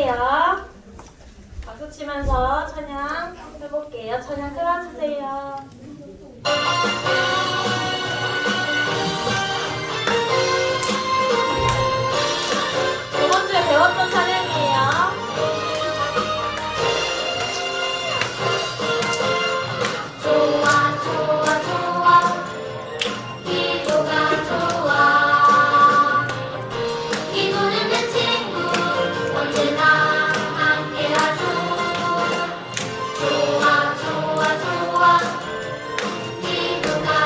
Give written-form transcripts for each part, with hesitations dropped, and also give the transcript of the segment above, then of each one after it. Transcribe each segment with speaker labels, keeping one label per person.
Speaker 1: 할게요. 박수 치면서 찬양 해볼게요. 찬양 틀어주세요. 저번 주에 배웠던 찬양이에요. 좋아 좋아 좋아 기도가 좋아 기도는 내 친구 언제나 함께하죠. 좋아 좋아 좋아 기도가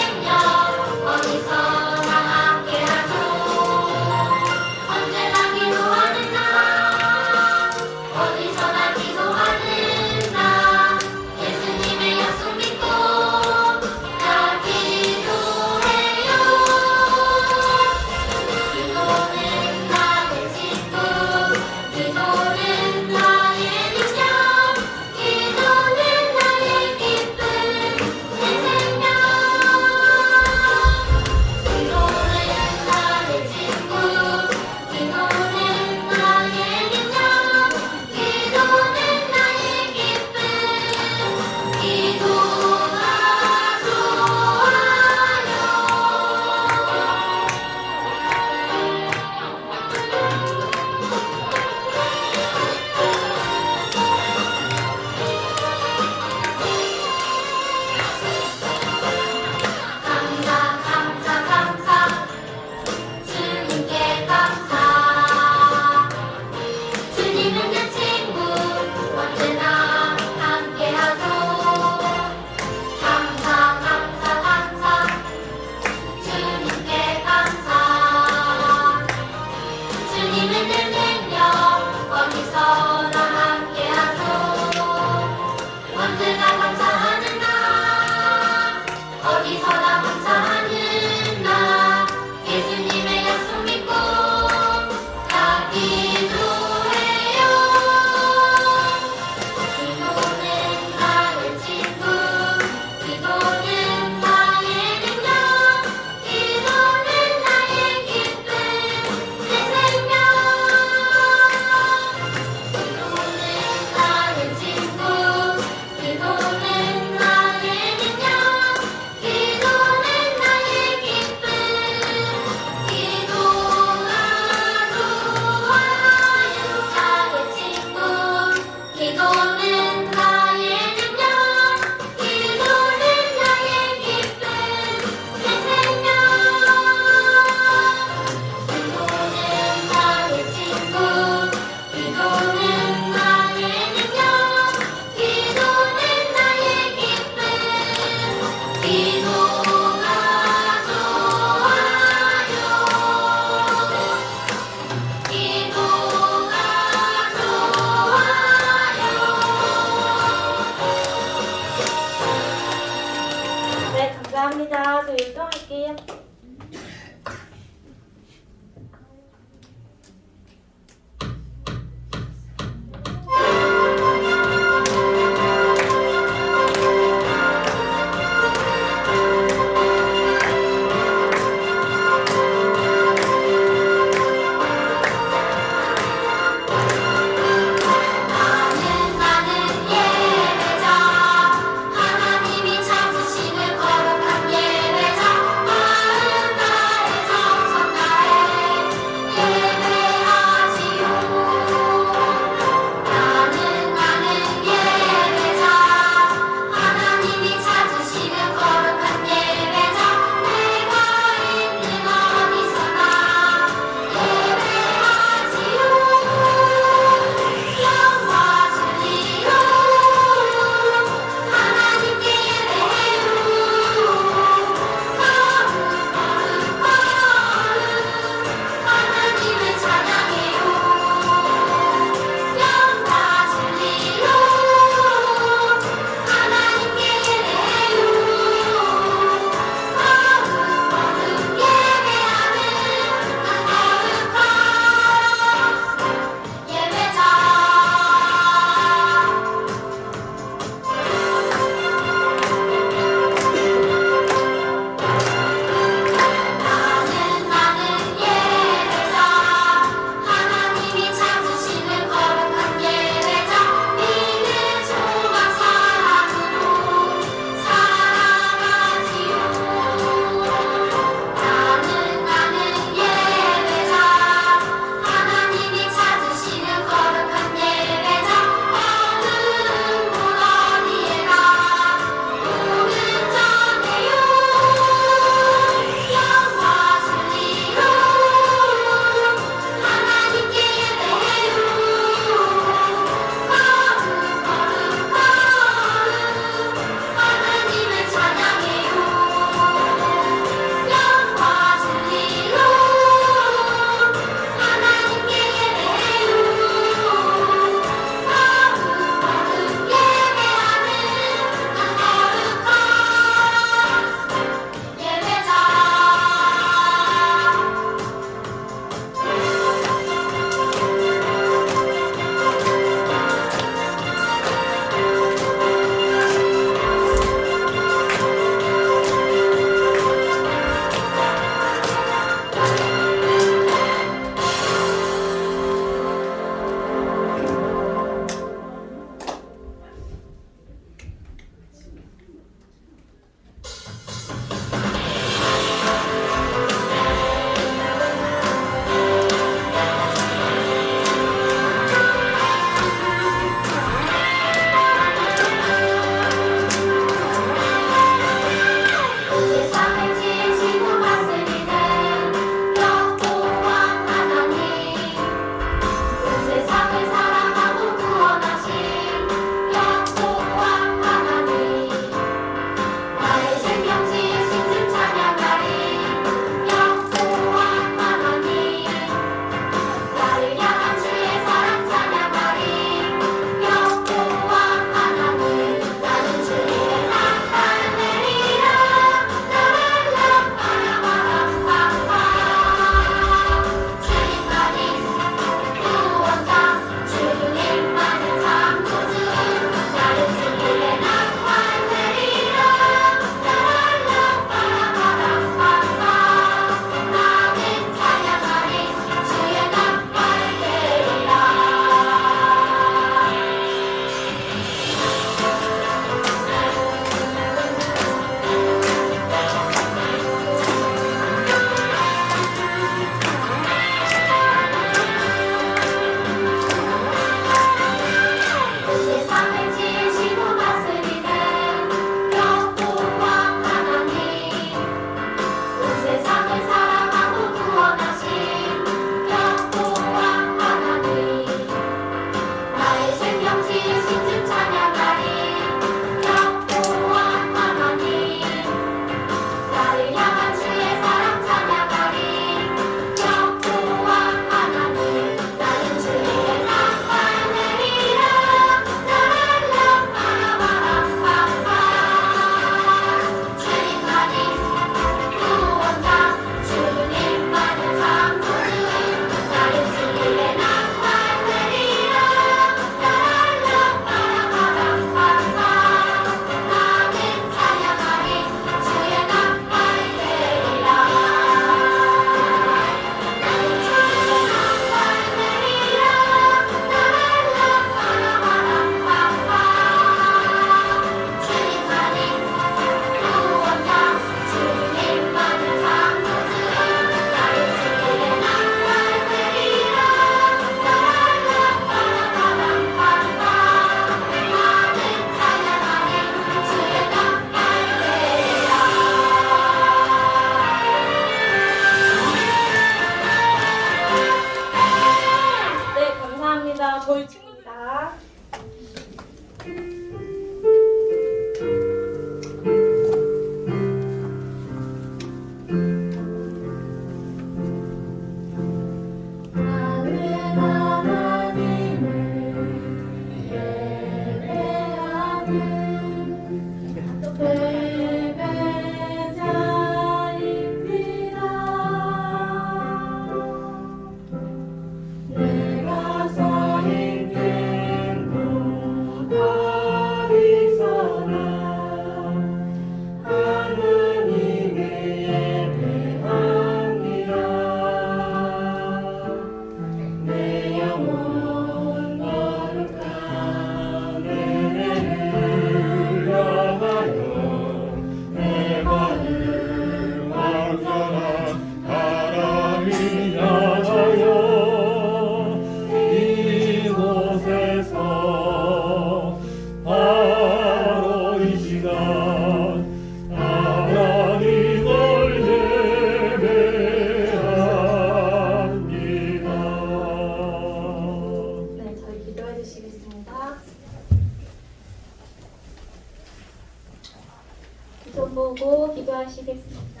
Speaker 2: 말씀 보고 기도하시겠습니다.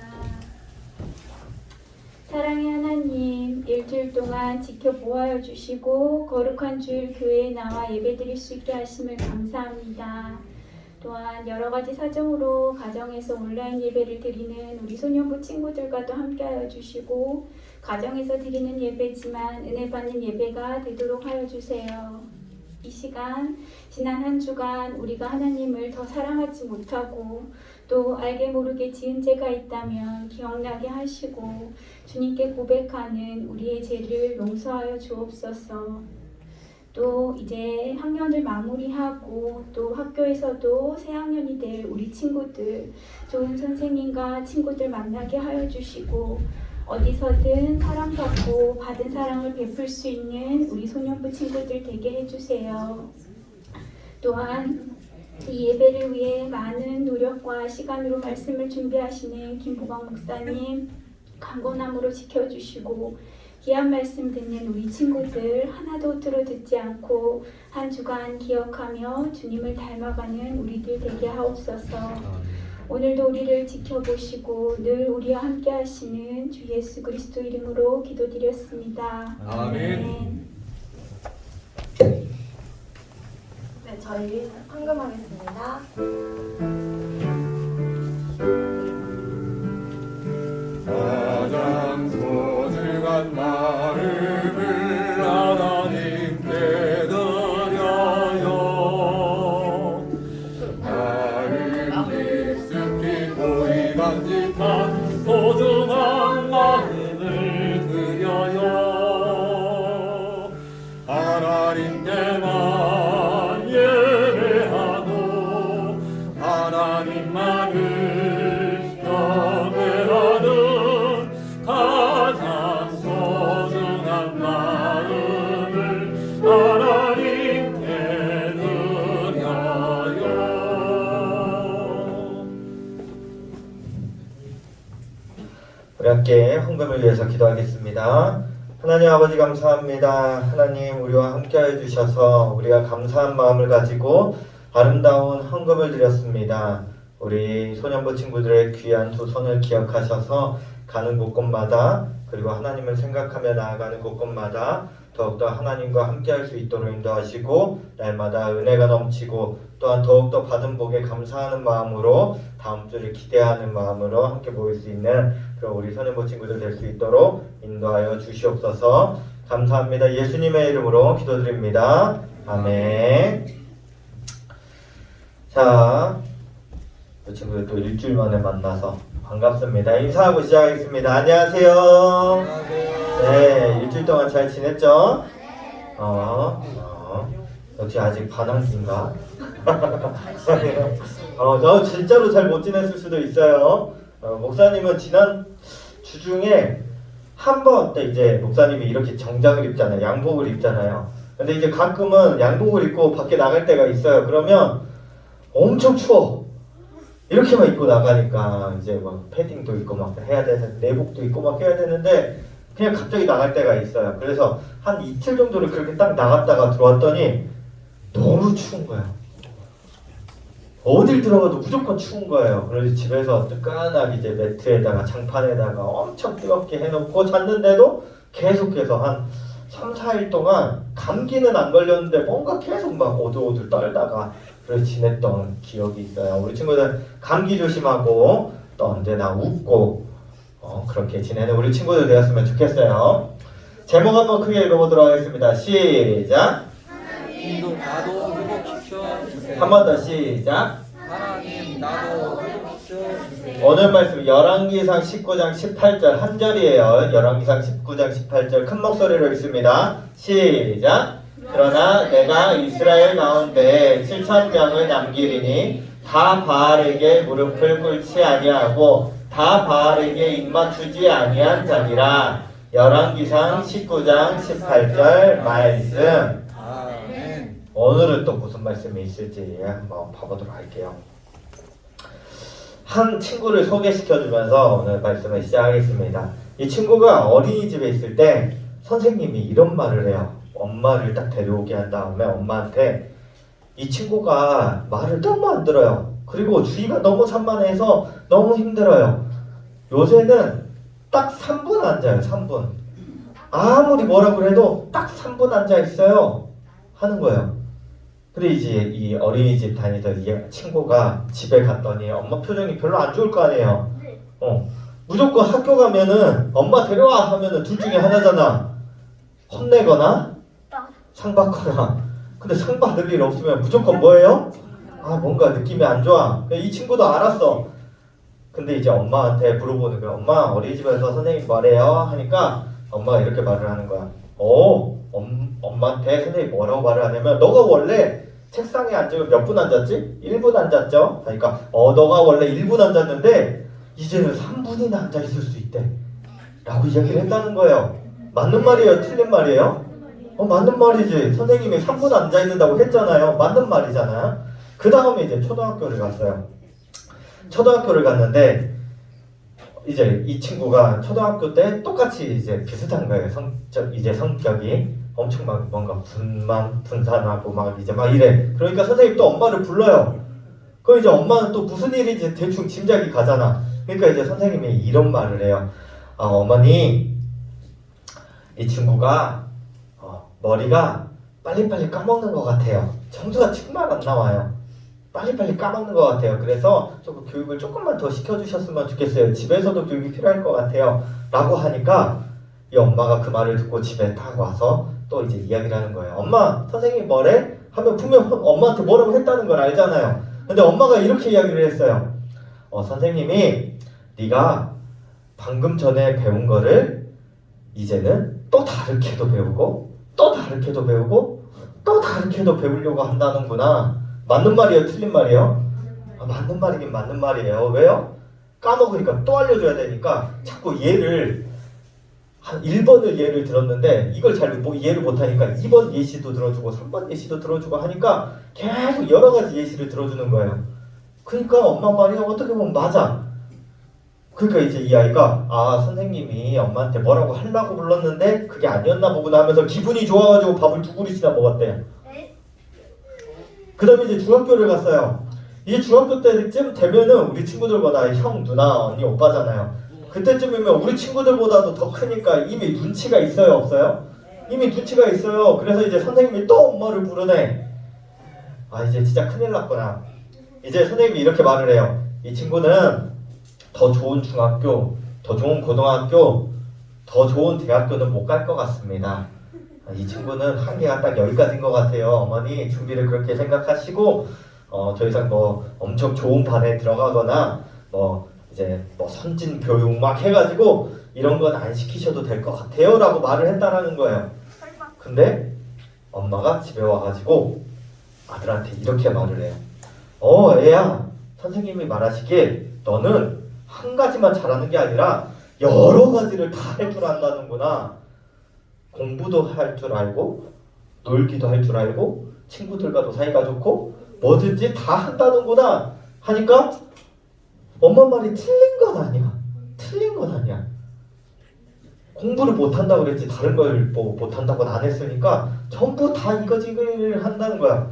Speaker 2: 사랑의 하나님, 일주일 동안 지켜보아여 주시고 거룩한 주일 교회에 나와 예배드릴 수 있게 하심을 감사합니다. 또한 여러 가지 사정으로 가정에서 온라인 예배를 드리는 우리 소년부 친구들과도 함께하여 주시고 가정에서 드리는 예배지만 은혜 받는 예배가 되도록 하여 주세요. 이 시간 지난 한 주간 우리가 하나님을 더 사랑하지 못하고 또 알게 모르게 지은 죄가 있다면 기억나게 하시고 주님께 고백하는 우리의 죄를 용서하여 주옵소서. 또 이제 학년을 마무리하고 또 학교에서도 새 학년이 될 우리 친구들, 좋은 선생님과 친구들 만나게 하여 주시고 어디서든 사랑받고 받은 사랑을 베풀 수 있는 우리 소년부 친구들 되게 해주세요. 또한 이 예배를 위해 많은 노력과 시간으로 말씀을 준비하시는 김보광 목사님 강건함으로 지켜주시고 귀한 말씀 듣는 우리 친구들 하나도 틀어듣지 않고 한 주간 기억하며 주님을 닮아가는 우리들 되게 하옵소서. 오늘도 우리를 지켜보시고 늘 우리와 함께 하시는 주 예수 그리스도 이름으로 기도드렸습니다. 아멘.
Speaker 3: 네, 저희 헌금하겠습니다.
Speaker 4: 가장 소중한 마음을 하나님께 드려요. 마음 깊숙이 보이 간직한 소중한 마음을 드려요. 하나님께만 예배하고 하나님만을 가장 소중한 마음을 하나님께 드려요.
Speaker 5: 우리 함께 헌금을 위해서 기도하겠습니다. 하나님 아버지 감사합니다. 하나님 우리와 함께해 주셔서 우리가 감사한 마음을 가지고 아름다운 헌금을 드렸습니다. 우리 소년부 친구들의 귀한 두 손을 기억하셔서 가는 곳곳마다 그리고 하나님을 생각하며 나아가는 곳곳마다 더욱더 하나님과 함께할 수 있도록 인도하시고 날마다 은혜가 넘치고 또한 더욱더 받은 복에 감사하는 마음으로 다음 주를 기대하는 마음으로 함께 모일 수 있는 그런 우리 소년부 친구들 될 수 있도록 인도하여 주시옵소서. 감사합니다. 예수님의 이름으로 기도드립니다. 아멘. 자, 이 친구들 또 일주일 만에 만나서 반갑습니다. 인사하고 시작하겠습니다. 안녕하세요. 네, 일주일 동안 잘 지냈죠? 역시 아직 반항기인가? 저 진짜로 잘 못 지냈을 수도 있어요. 목사님은 지난 주 중에 한 번 때 이제 목사님이 이렇게 정장을 입잖아요. 양복을 입잖아요. 근데 이제 가끔은 양복을 입고 밖에 나갈 때가 있어요. 그러면 엄청 추워. 이렇게만 입고 나가니까 이제 막 패딩도 입고 막 해야 되는 내복도 입고 막 해야 되는데 그냥 갑자기 나갈 때가 있어요. 그래서 한 이틀 정도를 그렇게 딱 나갔다가 들어왔더니 너무 추운 거예요. 어딜 들어가도 무조건 추운 거예요. 그래서 집에서 뜨끈하게 이제 매트에다가 장판에다가 엄청 뜨겁게 해놓고 잤는데도 계속해서 한 3, 4일 동안 감기는 안 걸렸는데 뭔가 계속 막 오들오들 떨다가 그래서 지냈던 기억이 있어요. 우리 친구들 감기 조심하고 또 언제나 웃고 그렇게 지내는 우리 친구들 되었으면 좋겠어요. 제목 한번 크게 읽어보도록 하겠습니다. 시작.
Speaker 6: 하나님 나도 회복시켜 주세요.
Speaker 5: 한 번 더 시작.
Speaker 6: 하나님 나도 회복시켜 주세요.
Speaker 5: 오늘 말씀 열왕기상 19장 18절 한 절이에요. 열왕기상 19장 18절 큰 목소리로 읽습니다. 시작. 그러나 내가 이스라엘 가운데 7,000명을 남기리니 다 바알에게 무릎을 꿇지 아니하고 다 바알에게 입맞추지 아니한 자니라. 열왕기상 19장 18절 말씀.
Speaker 6: 아멘.
Speaker 5: 오늘은 또 무슨 말씀이 있을지 한번 봐보도록 할게요. 한 친구를 소개시켜주면서 오늘 말씀을 시작하겠습니다. 이 친구가 어린이집에 있을 때 선생님이 이런 말을 해요. 엄마를 딱 데려오게 한 다음에 엄마한테 이 친구가 말을 너무 안 들어요. 그리고 주위가 너무 산만해서 너무 힘들어요. 요새는 딱 3분 앉아요. 3분. 아무리 뭐라고 해도 딱 3분 앉아 있어요. 하는 거예요. 근데 이제 이 어린이집 다니던 이 친구가 집에 갔더니 엄마 표정이 별로 안 좋을 거 아니에요. 무조건 학교 가면은 엄마 데려와 하면은 둘 중에 하나잖아. 혼내거나 상 받거나. 근데 상 받을 일 없으면 무조건 뭐예요? 아, 뭔가 느낌이 안 좋아. 이 친구도 알았어. 근데 이제 엄마한테 물어보는 거야. 엄마, 어린이집에서 선생님 뭐래요? 하니까 엄마가 이렇게 말을 하는 거야. 엄마한테 선생님이 뭐라고 말을 하냐면, 너가 원래 책상에 앉으면 몇 분 앉았지? 1분 앉았죠? 그러니까 너가 원래 1분 앉았는데 이제는 3분이나 앉아 있을 수 있대 라고 이야기를 했다는 거예요. 맞는 말이에요? 틀린 말이에요? 맞는 말이지. 선생님이 3분 앉아 있는다고 했잖아요. 맞는 말이잖아요. 그 다음에 이제 초등학교를 갔어요. 초등학교를 갔는데 이제 이 친구가 초등학교 때 똑같이 이제 비슷한 거예요. 성격이 엄청 막 뭔가 분산하고 막 이제 막 이래. 그러니까 선생님 또 엄마를 불러요. 그럼 이제 엄마는 또 무슨 일인지 대충 짐작이 가잖아. 그러니까 이제 선생님이 이런 말을 해요. 어머니, 이 친구가 머리가 빨리빨리 까먹는 것 같아요. 점수가 정말 안 나와요. 빨리빨리 까먹는 것 같아요. 그래서 조금 교육을 조금만 더 시켜주셨으면 좋겠어요. 집에서도 교육이 필요할 것 같아요. 라고 하니까 이 엄마가 그 말을 듣고 집에 딱 와서 또 이제 이야기를 하는 거예요. 엄마, 선생님이 뭐래? 하면 분명 엄마한테 뭐라고 했다는 걸 알잖아요. 근데 엄마가 이렇게 이야기를 했어요. 선생님이 네가 방금 전에 배운 거를 이제는 또 다르게도 배우고 또 다르게도 배우고 또 다르게도 배우려고 한다는구나. 맞는 말이에요? 틀린 말이에요? 맞는 말이긴 맞는 말이에요. 왜요? 까먹으니까 또 알려줘야 되니까 자꾸 얘를 한 1번을 예를 들었는데 이걸 잘 이해를 못하니까 2번 예시도 들어주고 3번 예시도 들어주고 하니까 계속 여러 가지 예시를 들어주는 거예요. 그러니까 엄마 말이 어떻게 보면 맞아. 그러니까 이제 이 아이가 선생님이 엄마한테 뭐라고 하려고 불렀는데 그게 아니었나 보구나 하면서 기분이 좋아가지고 밥을 2그릇이나 먹었대요. 그 다음에 이제 중학교를 갔어요. 이제 중학교 때쯤 되면은 우리 친구들보다 형, 누나, 언니, 오빠잖아요. 그때쯤이면 우리 친구들보다도 더 크니까 이미 눈치가 있어요, 없어요? 이미 눈치가 있어요. 그래서 이제 선생님이 또 엄마를 부르네. 이제 진짜 큰일 났구나. 이제 선생님이 이렇게 말을 해요. 이 친구는 더 좋은 중학교, 더 좋은 고등학교, 더 좋은 대학교는 못 갈 것 같습니다. 이 친구는 한계가 딱 여기까지인 것 같아요. 어머니 준비를 그렇게 생각하시고 더 이상 뭐 엄청 좋은 반에 들어가거나 이제 선진 교육 막 해가지고 이런 건 안 시키셔도 될 것 같아요 라고 말을 했다라는 거예요. 근데 엄마가 집에 와가지고 아들한테 이렇게 말을 해요. 애야, 선생님이 말하시길 너는 한 가지만 잘하는 게 아니라 여러 가지를 다 할 줄 안다는구나. 공부도 할 줄 알고 놀기도 할 줄 알고 친구들과도 사이가 좋고 뭐든지 다 한다는구나 하니까 엄마 말이 틀린 건 아니야. 틀린 건 아니야. 공부를 못한다고 그랬지 다른 걸 못한다고는 안 했으니까 전부 다 이거지를 한다는 거야.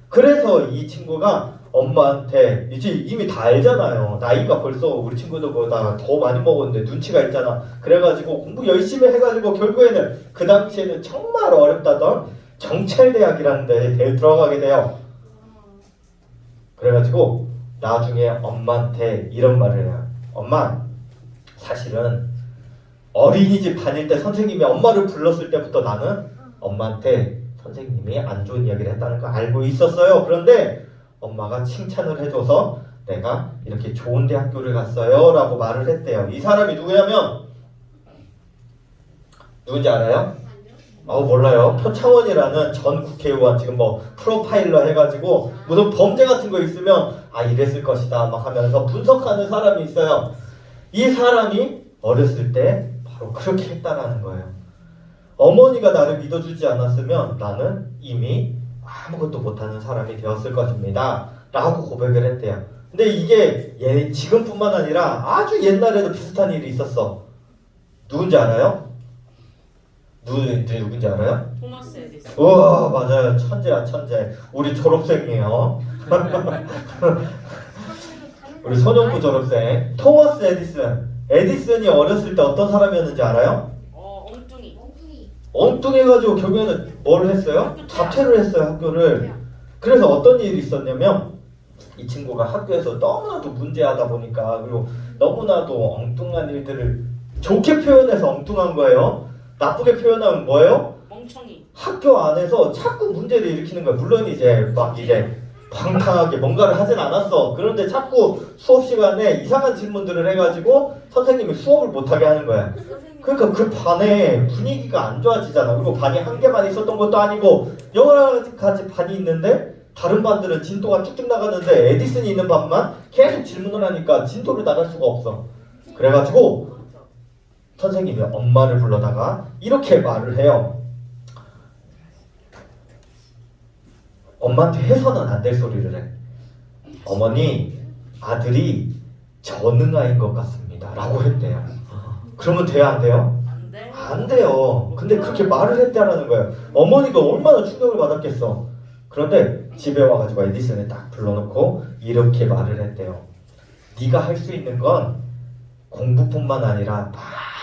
Speaker 5: 그래서 이 친구가 엄마한테 이제 이미 다 알잖아요. 나이가 벌써 우리 친구들보다 더 많이 먹었는데 눈치가 있잖아. 그래가지고 공부 열심히 해가지고 결국에는 그 당시에는 정말 어렵다던 정찰대학이라는 데에 들어가게 돼요. 그래가지고 나중에 엄마한테 이런 말을 해요. 엄마, 사실은 어린이집 다닐 때 선생님이 엄마를 불렀을 때부터 나는 엄마한테 선생님이 안 좋은 이야기를 했다는 거 알고 있었어요. 그런데 엄마가 칭찬을 해줘서 내가 이렇게 좋은 대학교를 갔어요 라고 말을 했대요. 이 사람이 누구냐면 누군지 알아요? 몰라요. 표창원이라는 전 국회의원 지금 프로파일러 해가지고 무슨 범죄 같은 거 있으면 이랬을 것이다 막 하면서 분석하는 사람이 있어요. 이 사람이 어렸을 때 바로 그렇게 했다라는 거예요. 어머니가 나를 믿어주지 않았으면 나는 이미 아무것도 못하는 사람이 되었을 것입니다 라고 고백을 했대요. 근데 이게 지금뿐만 아니라 아주 옛날에도 비슷한 일이 있었어. 누군지 알아요? 누군지 알아요?
Speaker 7: 토마스 에디슨.
Speaker 5: 우와 맞아요. 천재야 천재. 우리 졸업생이에요. 우리 소년부 졸업생 토마스 에디슨. 에디슨이 어렸을 때 어떤 사람이었는지 알아요?
Speaker 7: 엉뚱이.
Speaker 5: 엉뚱해가지고 결국에는 뭘 했어요? 자퇴를 했어요 학교를. 그래서 어떤 일이 있었냐면 이 친구가 학교에서 너무나도 문제하다 보니까 그리고 너무나도 엉뚱한 일들을 좋게 표현해서 엉뚱한 거예요. 나쁘게 표현하면 뭐예요?
Speaker 7: 멍청이.
Speaker 5: 학교 안에서 자꾸 문제를 일으키는 거야. 물론 이제 막 이제 방탕하게 뭔가를 하진 않았어. 그런데 자꾸 수업 시간에 이상한 질문들을 해가지고 선생님이 수업을 못하게 하는 거야. 그러니까 그 반에 분위기가 안 좋아지잖아. 그리고 반이 한 개만 있었던 것도 아니고 여러 가지 반이 있는데 다른 반들은 진도가 쭉쭉 나가는데 에디슨이 있는 반만 계속 질문을 하니까 진도를 나갈 수가 없어. 그래가지고 선생님이 엄마를 불러다가 이렇게 말을 해요. 엄마한테 해서는 안 될 소리를 해. 어머니, 아들이 전응아인 것 같습니다. 라고 했대요. 그러면 돼요, 안 돼요?
Speaker 7: 안 돼.
Speaker 5: 안 돼요. 근데 그렇게 말을 했다라는 거예요. 어머니가 얼마나 충격을 받았겠어. 그런데 집에 와가지고 에디슨을 딱 불러놓고 이렇게 말을 했대요. 네가 할 수 있는 건 공부뿐만 아니라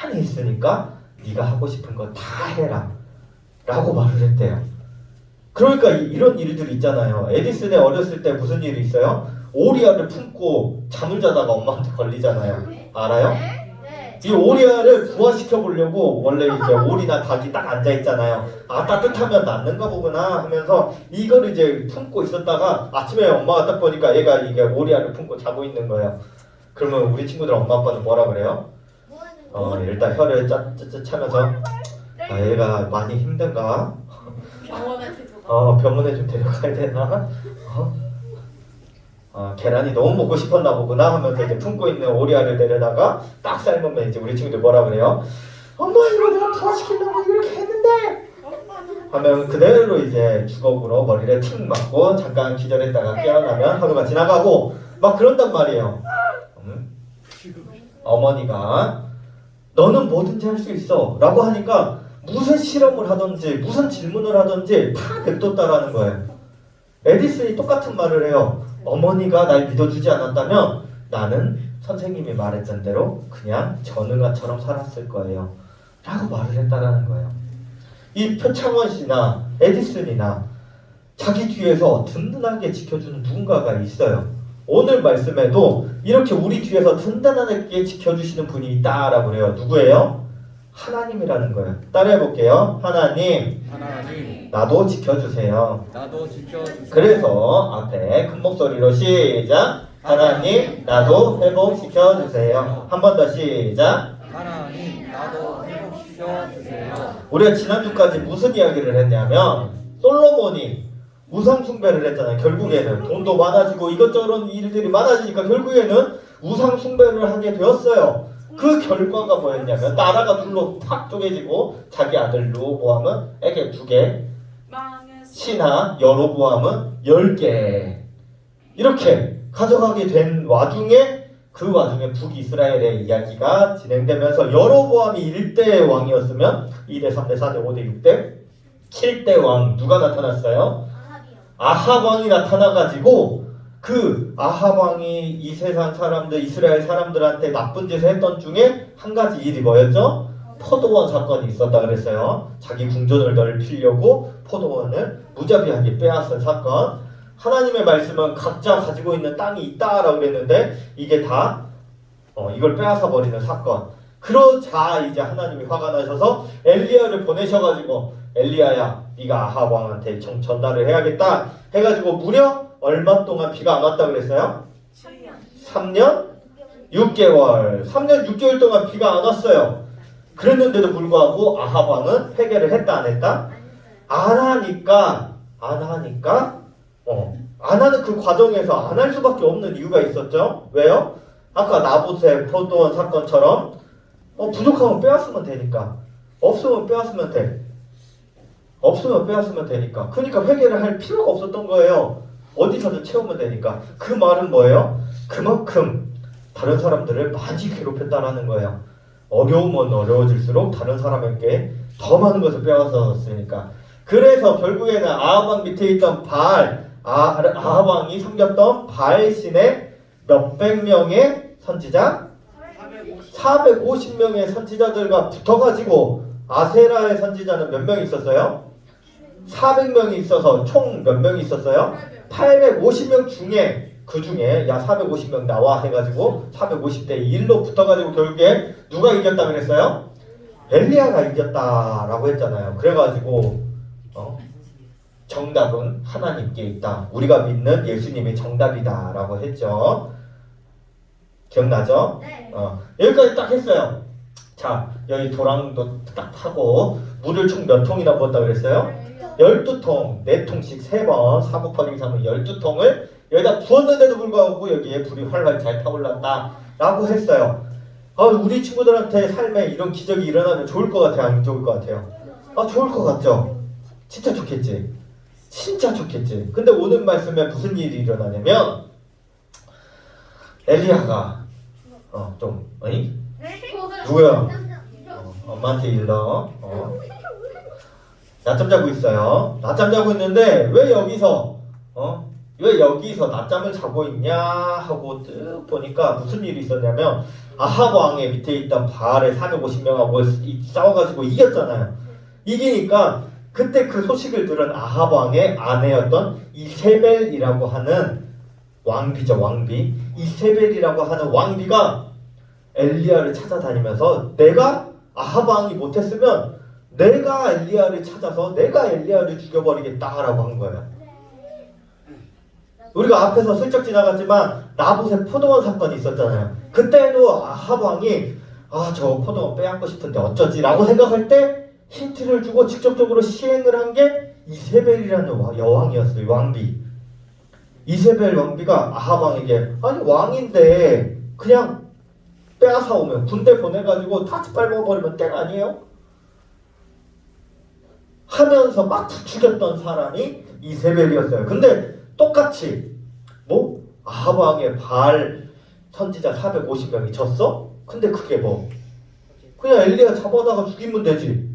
Speaker 5: 많이 있으니까 네가 하고 싶은 거 다 해라. 라고 말을 했대요. 그러니까 이런 일들이 있잖아요. 에디슨의 어렸을 때 무슨 일이 있어요? 오리알을 품고 잠을 자다가 엄마한테 걸리잖아요. 알아요? 이 오리알을 부화시켜 보려고 원래 이제 오리나 닭이 딱 앉아 있잖아요. 아 따뜻하면 낫는가 보구나 하면서 이걸 이제 품고 있었다가 아침에 엄마가 딱 보니까 얘가 이게 오리알을 품고 자고 있는 거예요. 그러면 우리 친구들 엄마 아빠는 뭐라 그래요? 일단 혀를 짜짜짜 차면서 아 얘가 많이 힘든가? 병원에 좀 데려가야 되나? 계란이 너무 먹고 싶었나 보구나 하면서 이제 품고 있는 오리알을 데려다가 딱 삶으면 이제 우리 친구들 뭐라 그래요? 엄마 이거 내가 부화시키려고 이렇게 했는데 하면 그대로 이제 주걱으로 머리를 틱 맞고 잠깐 기절했다가 깨어나면 하루가 지나가고 막 그런단 말이에요. 어머니가 너는 뭐든지 할 수 있어 라고 하니까 무슨 실험을 하든지 무슨 질문을 하든지 다 냅뒀다라는 거예요. 에디슨이 똑같은 말을 해요. 어머니가 날 믿어주지 않았다면 나는 선생님이 말했던 대로 그냥 전응아처럼 살았을 거예요 라고 말을 했다라는 거예요. 이 표창원 씨나 에디슨이나 자기 뒤에서 든든하게 지켜주는 누군가가 있어요. 오늘 말씀에도 이렇게 우리 뒤에서 든든하게 지켜주시는 분이 있다라고 그래요. 누구예요? 하나님이라는 거예요. 따라해 볼게요. 하나님, 나도 지켜주세요.
Speaker 6: 나도 지켜주세요.
Speaker 5: 그래서 앞에 큰 목소리로 시작. 하나님, 나도 회복시켜주세요. 한 번 더 시작.
Speaker 6: 하나님, 나도 회복시켜주세요.
Speaker 5: 우리가 지난주까지 무슨 이야기를 했냐면 솔로몬이 우상 숭배를 했잖아요. 결국에는 돈도 많아지고 이것저것 일들이 많아지니까 결국에는 우상 숭배를 하게 되었어요. 그 결과가 뭐였냐면 나라가 둘로 팍 쪼개지고 자기 아들 르호보암은 에게 2개, 신하 여로보암은 10개 이렇게 가져가게 된 와중에 그 와중에 북이스라엘의 이야기가 진행되면서 여로보암이 1대 왕이었으면 2대, 3대, 4대, 5대, 6대, 7대 왕 누가 나타났어요? 아합 왕이 나타나가지고 그 아합 왕이 이 세상 사람들 이스라엘 사람들한테 나쁜 짓을 했던 중에 한 가지 일이 뭐였죠? 포도원 사건이 있었다 그랬어요. 자기 궁전을 넓히려고 포도원을 무자비하게 빼앗은 사건. 하나님의 말씀은 각자 가지고 있는 땅이 있다라고 그랬는데 이게 다 이걸 빼앗아 버리는 사건. 그러자 이제 하나님이 화가 나셔서 엘리야를 보내셔가지고 엘리야야 네가 아합 왕한테 전달을 해야겠다 해가지고 무려 얼마 동안 비가 안 왔다 그랬어요? 3년 6개월 3년 6개월 동안 비가 안 왔어요. 그랬는데도 불구하고 아합 왕은 회개를 했다 안 했다? 안 하니까 안 하는 그 과정에서 안 할 수밖에 없는 이유가 있었죠. 왜요? 아까 나봇의 포도원 사건처럼 부족하면 빼앗으면 되니까 없으면 빼앗으면 되니까 그러니까 회개를 할 필요가 없었던 거예요. 어디서든 채우면 되니까. 그 말은 뭐예요? 그만큼 다른 사람들을 많이 괴롭혔다라는 거예요. 어려우면 어려워질수록 다른 사람에게 더 많은 것을 빼앗았으니까. 그래서 결국에는 아합 왕 밑에 있던 아합 왕이 섬겼던 바알 신의 몇백 명의 선지자, 450명의 선지자들과 붙어가지고 아세라의 선지자는 몇 명 있었어요? 400명이 있어서 총 몇 명이 있었어요? 850명 중에 그 중에 야 450명 나와 해가지고 450대 1로 붙어가지고 결국에 누가 이겼다 그랬어요? 엘리야가 이겼다라고 했잖아요. 그래가지고 정답은 하나님께 있다. 우리가 믿는 예수님이 정답이다라고 했죠. 기억나죠?
Speaker 1: 네.
Speaker 5: 여기까지 딱 했어요. 자, 여기 도랑도 딱 타고 물을 총 몇 통이나 부었다 그랬어요? 12통, 4통씩 3번, 4 곱하기 3은 12통을 여기다 부었는데도 불구하고 여기에 불이 활활 잘 타올랐다 라고 했어요. 우리 친구들한테 삶에 이런 기적이 일어나면 좋을 것 같아요? 안 좋을 것 같아요? 좋을 것 같죠? 진짜 좋겠지? 진짜 좋겠지? 근데 오늘 말씀에 무슨 일이 일어나냐면 엘리야가 누구야? 엄마한테 일러. 낮잠 자고 있어요. 낮잠 자고 있는데 왜 여기서 낮잠을 자고 있냐 하고 뜩 보니까 무슨 일이 있었냐면 아합 왕의 밑에 있던 바알의 450명하고 싸워가지고 이겼잖아요. 이기니까 그때 그 소식을 들은 아합 왕의 아내였던 이세벨이라고 하는 왕비죠. 왕비. 이세벨이라고 하는 왕비가 엘리야를 찾아다니면서 내가 아합 왕이 못했으면 내가 엘리야를 찾아서 내가 엘리야를 죽여버리겠다라고 한 거예요. 우리가 앞에서 슬쩍 지나갔지만 나봇의 포도원 사건이 있었잖아요. 그때도 아합 왕이 저 포도원 빼앗고 싶은데 어쩌지 라고 생각할 때 힌트를 주고 직접적으로 시행을 한 게 이세벨이라는 여왕이었어요. 왕비. 이세벨 왕비가 아합 왕에게 왕인데 그냥 빼앗아 오면 군대 보내가지고 다 짓밟아버리면 땡 아니에요? 하면서 막 부추겼던 사람이 이세벨이었어요. 근데 똑같이 아합 왕의 바알 선지자 450명이 졌어? 근데 그게 그냥 엘리야 잡아다가 죽이면 되지.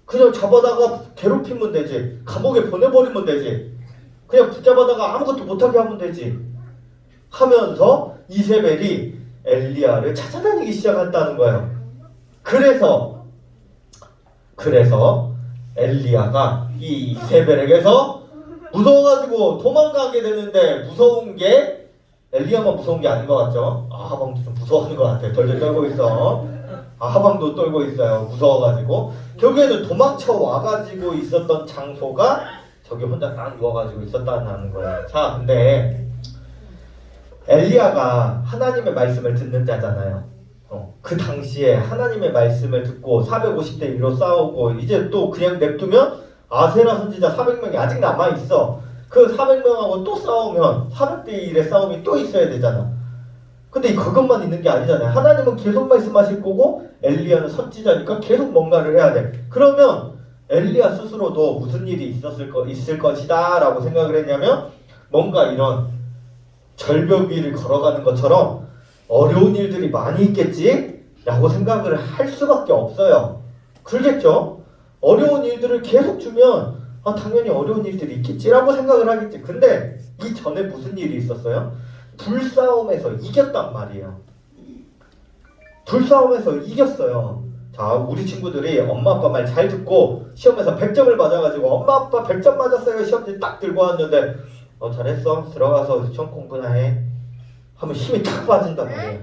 Speaker 5: 그냥 잡아다가 괴롭히면 되지. 감옥에 보내버리면 되지. 그냥 붙잡아다가 아무것도 못하게 하면 되지. 하면서 이세벨이 엘리야를 찾아다니기 시작했다는 거예요. 그래서 엘리야가 이 이세벨에게서 무서워가지고 도망가게 되는데 무서운 게 엘리야만 무서운 게 아닌 것 같죠? 아합왕도 좀 무서워하는 것 같아요. 덜덜 떨고 있어. 아합왕도 떨고 있어요. 무서워가지고 결국에는 도망쳐 와가지고 있었던 장소가 저기 혼자 딱 누워가지고 있었다는 거예요. 자, 근데 엘리야가 하나님의 말씀을 듣는 자잖아요. 그 당시에 하나님의 말씀을 듣고 450대 1로 싸우고 이제 또 그냥 냅두면 아세라 선지자 400명이 아직 남아있어. 그 400명하고 또 싸우면 400대 1의 싸움이 또 있어야 되잖아. 근데 그것만 있는 게 아니잖아요. 하나님은 계속 말씀하실 거고 엘리야는 선지자니까 계속 뭔가를 해야 돼. 그러면 엘리야 스스로도 무슨 일이 있을 것이다 라고 생각을 했냐면 뭔가 이런 절벽 위를 걸어가는 것처럼 어려운 일들이 많이 있겠지? 라고 생각을 할 수밖에 없어요. 그러겠죠? 어려운 일들을 계속 주면 당연히 어려운 일들이 있겠지 라고 생각을 하겠지. 근데 이전에 무슨 일이 있었어요? 불싸움에서 이겼단 말이에요. 불싸움에서 이겼어요. 자, 우리 친구들이 엄마 아빠 말 잘 듣고 시험에서 100점을 맞아가지고 엄마 아빠 100점 맞았어요 시험지 딱 들고 왔는데 잘했어 들어가서 시험 공부나 해 하면 힘이 탁 빠진단 말이에요.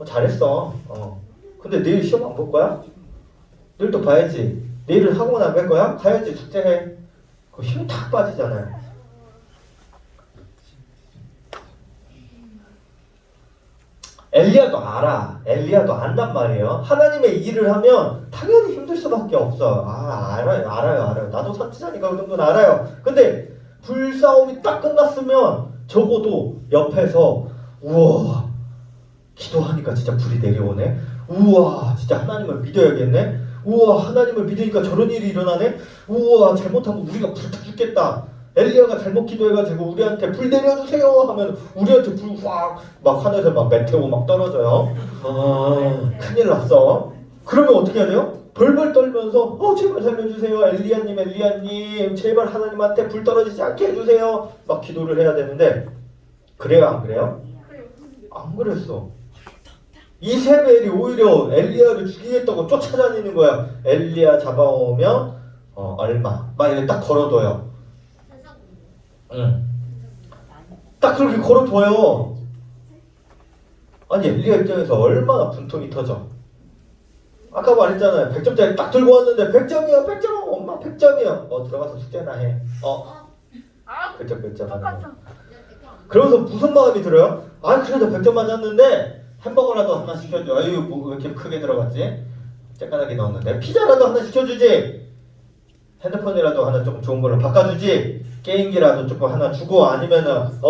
Speaker 5: 잘했어. 근데 내일 시험 안 볼 거야? 내일 또 봐야지. 내일은 학원 안 갈 거야? 가야지. 숙제해. 힘이 탁 빠지잖아요. 엘리야도 알아. 엘리야도 안단 말이에요. 하나님의 일을 하면 당연히 힘들 수밖에 없어. 알아요. 나도 선지자니까 그 정도는 알아요. 근데 불싸움이 딱 끝났으면 적어도 옆에서 우와 기도하니까 진짜 불이 내려오네. 우와 진짜 하나님을 믿어야겠네. 우와 하나님을 믿으니까 저런 일이 일어나네. 우와 잘못하면 우리가 불타 죽겠다. 엘리야가 잘못 기도해가지고 우리한테 불 내려주세요 하면 우리한테 불 확 막 하늘에서 막 메테오 막 떨어져요. 큰일 났어. 그러면 어떻게 해야 돼요? 벌벌 떨면서 제발 살려주세요. 엘리야님 제발 하나님한테 불 떨어지지 않게 해주세요. 막 기도를 해야 되는데 그래요 안 그래요? 안 그랬어. 이세벨이 오히려 엘리야를 죽이겠다고 쫓아다니는 거야. 엘리야 잡아오면 얼마 막 이렇게 딱 걸어둬요. 응. 딱 그렇게 걸어둬요. 아니 엘리야 입장에서 얼마나 분통이 터져. 아까 말했잖아요. 100점짜리 딱 들고 왔는데 100점이야 100점 엄마 100점이야. 들어가서 숙제나 해. 100점 하는 거. 그러면서 무슨 마음이 들어요? 그래도 100점 맞았는데 햄버거라도 하나 시켜줘. 아유 뭐 왜 이렇게 크게 들어갔지? 쬐깐하게 넣었는데 피자라도 하나 시켜주지. 핸드폰이라도 하나 조금 좋은 걸로 바꿔주지. 게임기라도 조금 하나 주고 아니면은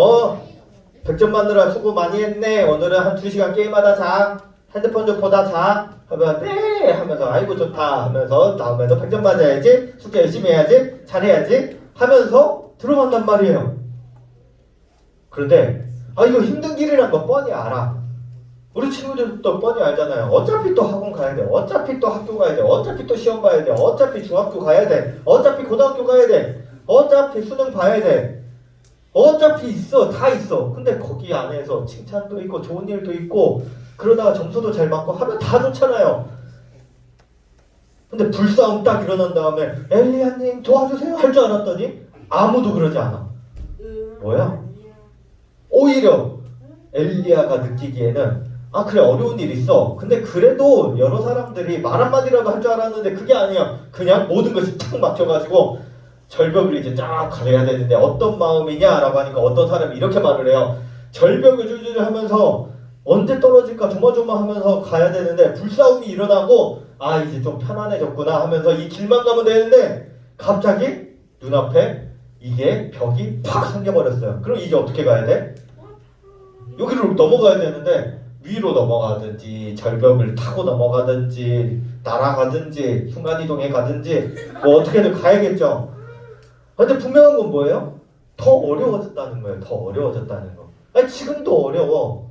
Speaker 5: 100점 만들어 수고 많이 했네. 오늘은 한 2시간 게임하다 자. 핸드폰 좀 보다 자. 하면 네 하면서 아이고 좋다 하면서 다음에도 100점 맞아야지. 숙제 열심히 해야지. 잘해야지 하면서 들어간단 말이에요. 그런데 이거 힘든 길이란 거 뻔히 알아. 우리 친구들도 뻔히 알잖아요. 어차피 또 학원 가야 돼. 어차피 또 학교 가야 돼. 어차피 또 시험 봐야 돼. 어차피 중학교 가야 돼. 어차피 고등학교 가야 돼. 어차피 수능 봐야 돼. 어차피 있어. 다 있어. 근데 거기 안에서 칭찬도 있고 좋은 일도 있고 그러다가 점수도 잘 맞고 하면 다 좋잖아요. 근데 불싸움 딱 일어난 다음에 엘리야님 도와주세요 할 줄 알았더니 아무도 그러지 않아. 뭐야? 오히려 엘리야가 느끼기에는 그래 어려운 일 있어. 근데 그래도 여러 사람들이 말 한마디라도 할 줄 알았는데 그게 아니야. 그냥 모든 것이 탁 막혀가지고 절벽을 이제 쫙 가려야 되는데 어떤 마음이냐라고 하니까 어떤 사람이 이렇게 말을 해요. 절벽을 줄줄 하면서 언제 떨어질까 조마조마하면서 가야 되는데 불싸움이 일어나고 이제 좀 편안해졌구나 하면서 이 길만 가면 되는데 갑자기 눈앞에 이게 벽이 팍 생겨버렸어요. 그럼 이제 어떻게 가야 돼? 여기로 넘어가야 되는데 위로 넘어가든지 절벽을 타고 넘어가든지 날아가든지 순간이동해 가든지 뭐 어떻게든 가야겠죠. 근데 분명한 건 뭐예요? 더 어려워졌다는 거예요. 더 어려워졌다는 거. 지금도 어려워.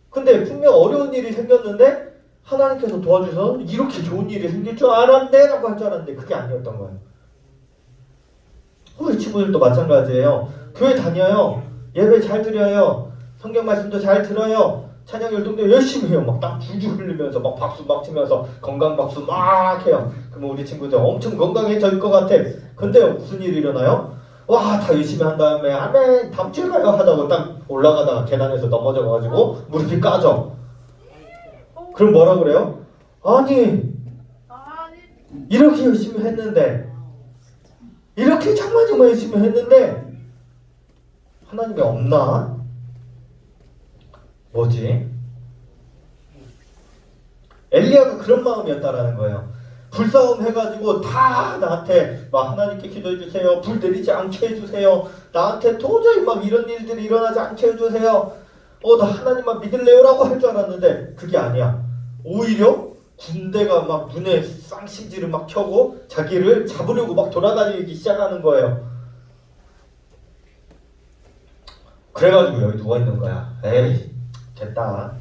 Speaker 5: 근데 분명 어려운 일이 생겼는데 하나님께서 도와주셔서 이렇게 좋은 일이 생길 줄 알았네 라고 할 줄 알았는데 그게 아니었던 거예요. 우리 친구들도 마찬가지예요. 교회 다녀요. 예배 잘 드려요. 성경 말씀도 잘 들어요. 찬양 율동도 열심히 해요. 막 땀 줄줄 흘리면서 막 박수 막 치면서 건강 박수 막 해요. 그러면 우리 친구들 엄청 건강해질 것 같아. 근데 무슨 일이 일어나요? 다 열심히 한 다음에 아멘 다음 주에 가요 하다가 딱 올라가다가 계단에서 넘어져가지고 무릎이 까져. 그럼 뭐라 그래요? 아니 이렇게 열심히 했는데 이렇게 정말 열심히 했는데 하나님이 없나? 뭐지? 엘리야가 그런 마음이었다라는 거예요. 불싸움 해가지고 다 나한테 막 하나님께 기도해주세요. 불 내리지 않게 해주세요. 나한테 도저히 막 이런 일들이 일어나지 않게 해주세요. 나 하나님만 믿을래요라고 할 줄 알았는데 그게 아니야. 오히려 군대가 막 눈에 쌍심지를 막 켜고 자기를 잡으려고 막 돌아다니기 시작하는 거예요. 그래가지고 여기 누워있는 거야. 에이 됐다.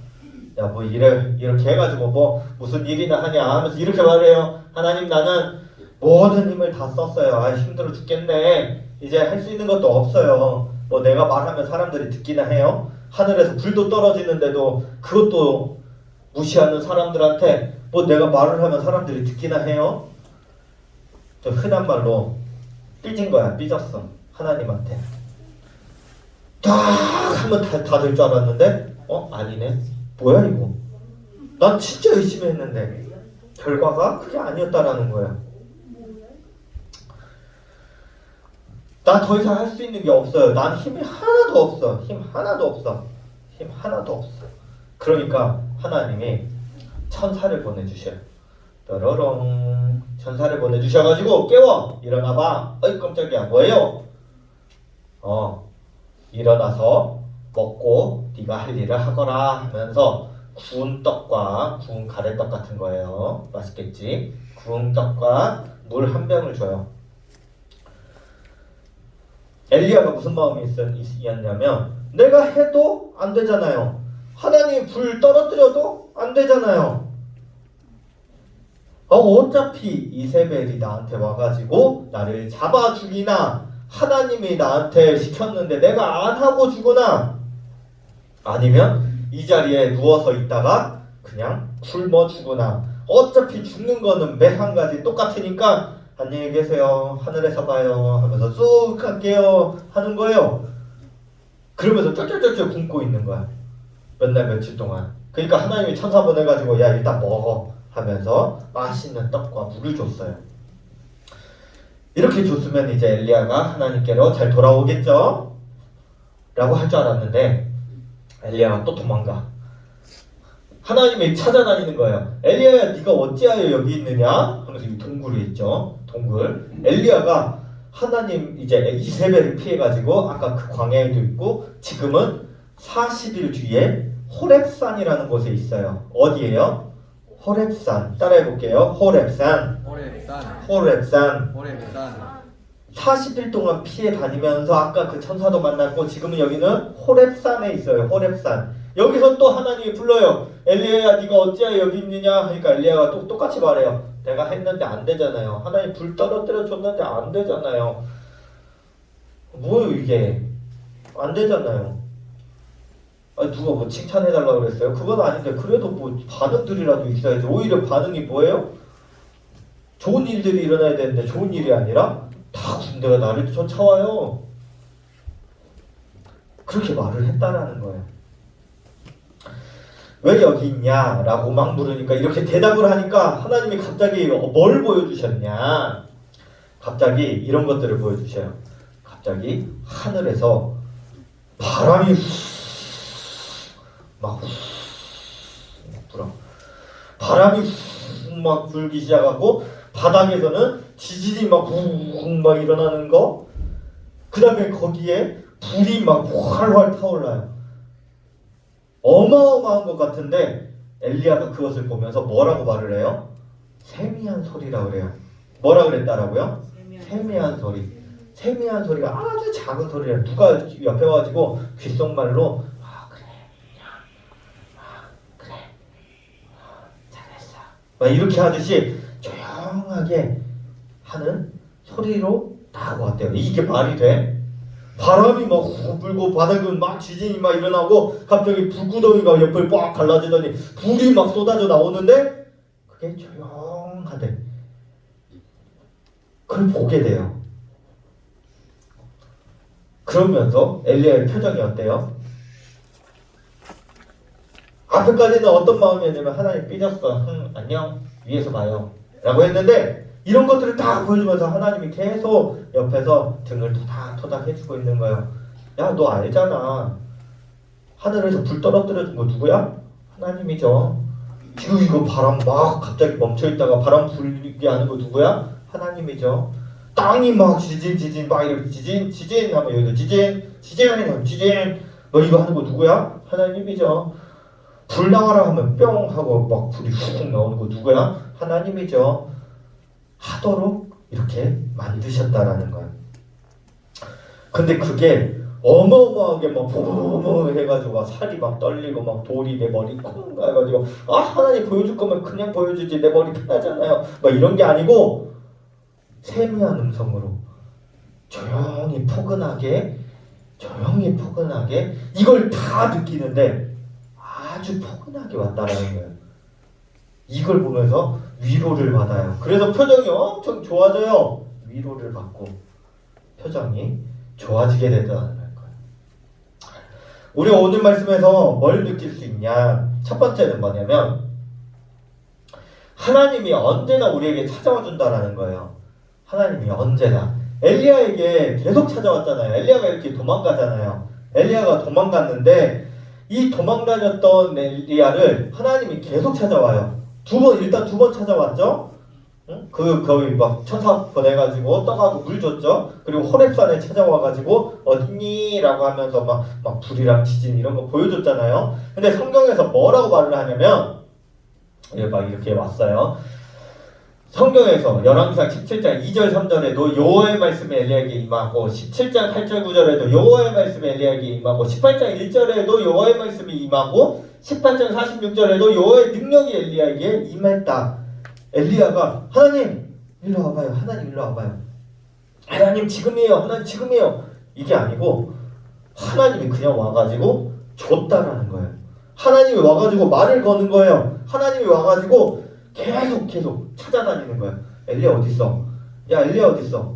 Speaker 5: 야 뭐 이렇게 해가지고 뭐 무슨 일이나 하냐 하면서 이렇게 말해요. 하나님 나는 모든 힘을 다 썼어요. 힘들어 죽겠네. 이제 할 수 있는 것도 없어요. 뭐 내가 말하면 사람들이 듣기나 해요. 하늘에서 불도 떨어지는데도 그것도 무시하는 사람들한테 뭐 내가 말을 하면 사람들이 듣기나 해요. 좀 흔한 말로 삐진 거야. 삐졌어. 하나님한테 딱 하면 다 될 줄 알았는데 아니네. 뭐야 이거? 난 진짜 열심히 했는데 결과가 그게 아니었다라는 거야. 나 더 이상 할 수 있는 게 없어요. 난 힘이 하나도 없어. 힘 하나도 없어. 힘 하나도 없어. 그러니까 하나님이 천사를 보내주셔요. 뾰로롱 천사를 보내주셔가지고 깨워 일어나봐. 어이 깜짝이야 뭐예요? 일어나서 먹고 네가 할 일을 하거라 하면서 구운 떡과 구운 가래떡 같은 거예요. 맛있겠지? 구운 떡과 물 한 병을 줘요. 엘리야가 무슨 마음이 있었냐면 내가 해도 안 되잖아요. 하나님 불 떨어뜨려도 안 되잖아요. 어차피 이세벨이 나한테 와가지고 나를 잡아 죽이나 하나님이 나한테 시켰는데 내가 안 하고 죽으나 아니면 이 자리에 누워서 있다가 그냥 굶어 죽으나 어차피 죽는 거는 매 한 가지 똑같으니까 안녕히 계세요 하늘에서 봐요 하면서 쑥 갈게요 하는 거예요. 그러면서 쫄쫄쫄쫄 굶고 있는 거야. 몇 날 며칠 동안. 그러니까 하나님이 천사 보내가지고 야 일단 먹어 하면서 맛있는 떡과 물을 줬어요. 이렇게 줬으면 이제 엘리야가 하나님께로 잘 돌아오겠죠? 라고 할 줄 알았는데 엘리야가 또 도망가. 하나님이 찾아다니는 거예요. 엘리야야 네가 어찌하여 여기 있느냐? 하면서 이 동굴에 있죠. 동굴. 엘리야가 하나님 이제 이세벨을 피해가지고 아까 그 광야에도 있고 지금은 40일 뒤에 호렙산이라는 곳에 있어요. 어디예요? 호렙산. 따라해볼게요. 호렙산.
Speaker 6: 호렙산.
Speaker 5: 40일 동안 피해 다니면서 아까 그 천사도 만났고 지금은 여기는 호렙산에 있어요. 호렙산. 여기서 또 하나님이 불러요. 엘리야야 네가 어찌하여 여기 있느냐 하니까 엘리야가 또 똑같이 말해요. 내가 했는데 안 되잖아요. 하나님 불 떨어뜨려 줬는데 안 되잖아요. 뭐예요 이게? 안 되잖아요. 아니 누가 뭐 칭찬해달라고 그랬어요? 그건 아닌데 그래도 뭐 반응들이라도 있어야지. 오히려 반응이 뭐예요? 좋은 일들이 일어나야 되는데 좋은 일이 아니라 다 군대가 나를 쫓아와요. 그렇게 말을 했다라는 거예요. 왜 여기 있냐? 라고 막 물으니까 이렇게 대답을 하니까 하나님이 갑자기 뭘 보여주셨냐? 갑자기 이런 것들을 보여주셔요. 갑자기 하늘에서 바람이 막 불어. 바람이 막 불기 시작하고 바닥에서는 지진이 막 일어나는 거. 그 다음에 거기에 불이 막 활활 타올라요. 어마어마한 것 같은데 엘리야가 그것을 보면서 뭐라고 말을 해요? 세미한 소리라고 그래요. 뭐라 그랬다라고요? 세미한 소리. 세미한 소리가 아주 작은 소리예요. 누가 옆에 와가지고 귓속말로 그래 잘했어 막 이렇게 하듯이 조용하게 하는 소리로 딱 왔대요. 이게 말이 돼? 바람이 막 후 불고 바닥은 막 지진이 막 일어나고 갑자기 불구덩이가 옆을 빡 갈라지더니 불이 막 쏟아져 나오는데 그게 조용하대. 그걸 보게 돼요. 그러면서 엘리야의 표정이 어때요? 앞에까지는 어떤 마음이었냐면 하나님 삐졌어. 안녕 위에서 봐요 라고 했는데 이런 것들을 다 보여주면서 하나님이 계속 옆에서 등을 토닥토닥 해주고 있는 거예요. 야, 너 알잖아. 하늘에서 불 떨어뜨려 준 거 누구야? 하나님이죠. 지금 이거 바람 막 갑자기 멈춰있다가 바람 불게 하는 거 누구야? 하나님이죠. 땅이 막 지진 막 이렇게 지진 하면 여기서 지진 뭐 이거 하는 거 누구야? 하나님이죠. 불 나와라 하면 뿅 하고 막 불이 훅 나오는 거 누구야? 하나님이죠. 하도록 이렇게 만드셨다라는 거예요. 근데 그게 어마어마하게 막 보모 해가지고 막 살이 막 떨리고 막 돌이 내 머리 콩 가가지고 아 하나님 보여줄 거면 그냥 보여주지 내 머리 편하잖아요. 막 이런 게 아니고 세미한 음성으로 조용히 포근하게 이걸 다 느끼는데 아주 포근하게 왔다라는 거예요. 이걸 보면서 위로를 받아요. 그래서 표정이 엄청 좋아져요. 위로를 받고 표정이 좋아지게 된다는 거예요. 우리 오늘 말씀에서 뭘 느낄 수 있냐? 첫 번째는 뭐냐면 하나님이 언제나 우리에게 찾아와 준다라는 거예요. 하나님이 언제나 엘리야에게 계속 찾아왔잖아요. 엘리야가 이렇게 도망가잖아요. 엘리야가 도망갔는데 이 도망다녔던 엘리야를 하나님이 계속 찾아와요. 일단 두 번 찾아왔죠. 응? 거기 막 천사 보내가지고 떡하고 물 줬죠. 그리고 호렙산에 찾아와가지고 어딨니? 라고 하면서 막 불이랑 지진 이런 거 보여줬잖아요. 근데 성경에서 뭐라고 말을 하냐면 막 이렇게 왔어요. 성경에서 열왕기상 17장 2절 3절에도 여호와의 말씀이 엘리야에게 임하고 17장 8절 9절에도 여호와의 말씀이 엘리야에게 임하고 18장 1절에도 여호와의 말씀이 임하고 18장 46절에도 여호와의 능력이 엘리야에게 임했다. 엘리야가 하나님 일로 와봐요. 하나님 일로 와봐요. 하나님 지금이에요. 하나님 지금이에요. 이게 아니고 하나님이 그냥 와가지고 줬다라는 거예요. 하나님이 와가지고 말을 거는 거예요. 하나님이 와가지고 계속 찾아다니는 거예요. 엘리야 어딨어? 야 엘리야 어딨어?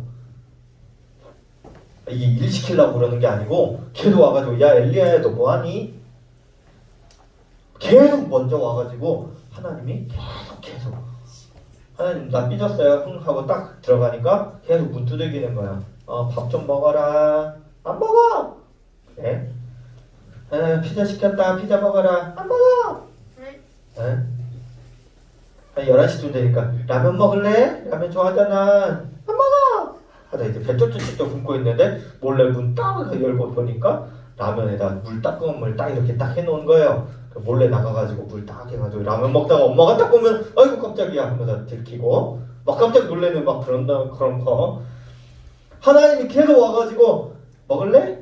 Speaker 5: 이게 일 시키려고 그러는 게 아니고 계속 와가지고 야 엘리야야 너 뭐하니? 계속 먼저 와가지고 하나님이 계속 하나님 나 삐졌어요 흥 하고 딱 들어가니까 계속 문 두들기는 거야. 밥 좀 먹어라. 안 먹어. 그래? 피자 시켰다. 피자 먹어라. 안 먹어. 네? 11시쯤 되니까 라면 먹을래? 라면 좋아하잖아. 안 먹어. 하다 이제 배 쫄쫄쫄 굶고 있는데 몰래 문 딱 열고 보니까 라면에다 물 따끔한 물 딱 이렇게 딱 해놓은 거예요. 몰래 나가가지고 물 딱 해가지고 라면 먹다가 엄마가 딱 보면 아이고 깜짝이야 하면서 들키고 막 깜짝 놀래는 막 그런 거. 하나님이 계속 와가지고 먹을래?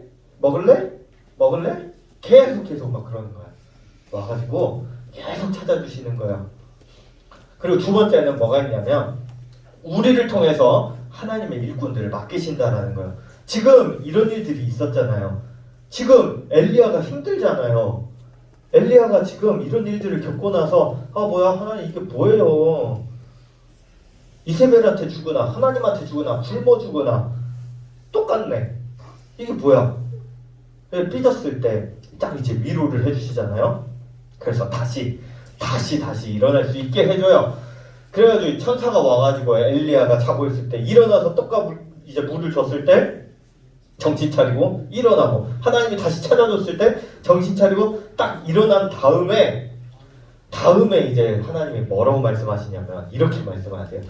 Speaker 5: 계속 막 그러는 거야. 와가지고 계속 찾아주시는 거야. 그리고 두 번째는 뭐가 있냐면 우리를 통해서 하나님의 일꾼들을 맡기신다라는 거예요. 지금 이런 일들이 있었잖아요. 지금 엘리야가 힘들잖아요. 엘리야가 지금 이런 일들을 겪고 나서 뭐야 하나님 이게 뭐예요? 이세벨한테 주거나 하나님한테 주거나 굶어 주거나 똑같네. 이게 뭐야? 삐졌을 때 딱 이제 위로를 해주시잖아요. 그래서 다시 일어날 수 있게 해줘요. 그래가지고 천사가 와가지고 엘리야가 자고 있을 때 일어나서 떡과 이제 물을 줬을 때 정신 차리고 일어나고 하나님이 다시 찾아줬을 때 정신 차리고 딱 일어난 다음에 이제 하나님이 뭐라고 말씀하시냐면 이렇게 말씀하세요.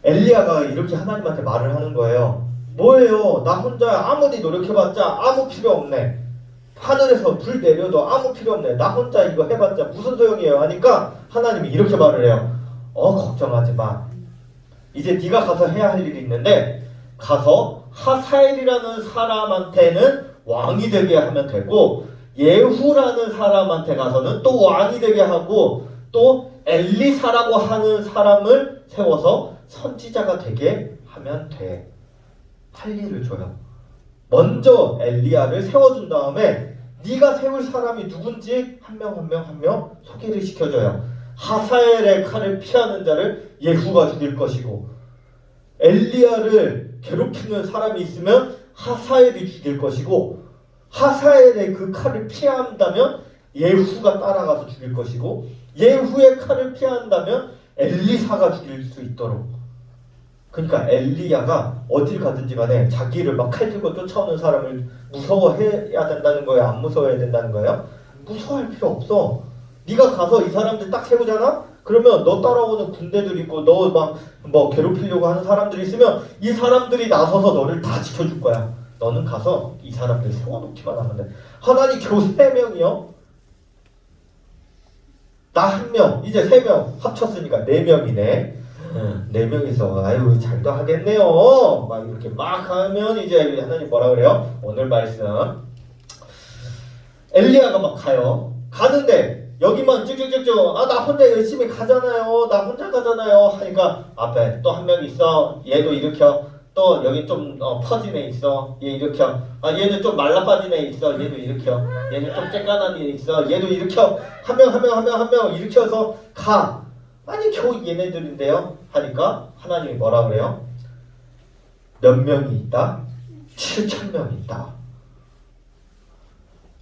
Speaker 5: 엘리야가 이렇게 하나님한테 말을 하는 거예요. 뭐예요? 나 혼자 아무리 노력해봤자 아무 필요 없네. 하늘에서 불 내려도 아무 필요 없네. 나 혼자 이거 해봤자 무슨 소용이에요? 하니까 하나님이 이렇게 말을 해요. 걱정하지 마. 이제 네가 가서 해야 할 일이 있는데 가서 하사엘이라는 사람한테는 왕이 되게 하면 되고 예후라는 사람한테 가서는 또 왕이 되게 하고 또 엘리사라고 하는 사람을 세워서 선지자가 되게 하면 돼. 할 일을 줘요. 먼저 엘리야를 세워준 다음에 네가 세울 사람이 누군지 한 명 소개를 시켜줘요. 하사엘의 칼을 피하는 자를 예후가 죽일 것이고 엘리야를 괴롭히는 사람이 있으면 하사엘이 죽일 것이고 하사엘의 그 칼을 피한다면 예후가 따라가서 죽일 것이고 예후의 칼을 피한다면 엘리사가 죽일 수 있도록. 그러니까 엘리야가 어딜 가든지 간에 자기를 막 칼 들고 쫓아오는 사람을 무서워해야 된다는 거예요? 안 무서워해야 된다는 거예요? 무서워할 필요 없어. 네가 가서 이 사람들 딱 세우잖아? 그러면 너 따라오는 군대들 있고 너 막 뭐 괴롭히려고 하는 사람들이 있으면 이 사람들이 나서서 너를 다 지켜줄 거야. 너는 가서 이 사람들 세워놓기만 하면 돼. 하나님 겨우 3명이요? 나 1명, 이제 3명 합쳤으니까 4명이네. 4명이서 아유 잘도 하겠네요. 막 이렇게 막 하면 이제 하나님 뭐라 그래요? 오늘 말씀 엘리야가 막 가요. 가는데 여기만 쭉쭉쭉쭉 나 혼자 열심히 가잖아요. 나 혼자 가잖아요. 하니까 앞에 또 한 명 있어. 얘도 일으켜. 또 여기 좀 퍼진 애 있어. 얘 일으켜. 얘는 좀 말라 빠진 애 있어. 얘도 일으켜. 얘는 좀 쬐깐한 애 있어. 얘도 일으켜. 한 명 일으켜서 가. 아니 겨우 얘네들인데요. 하니까 하나님이 뭐라 그래요? 몇 명이 있다? 7,000명이 있다.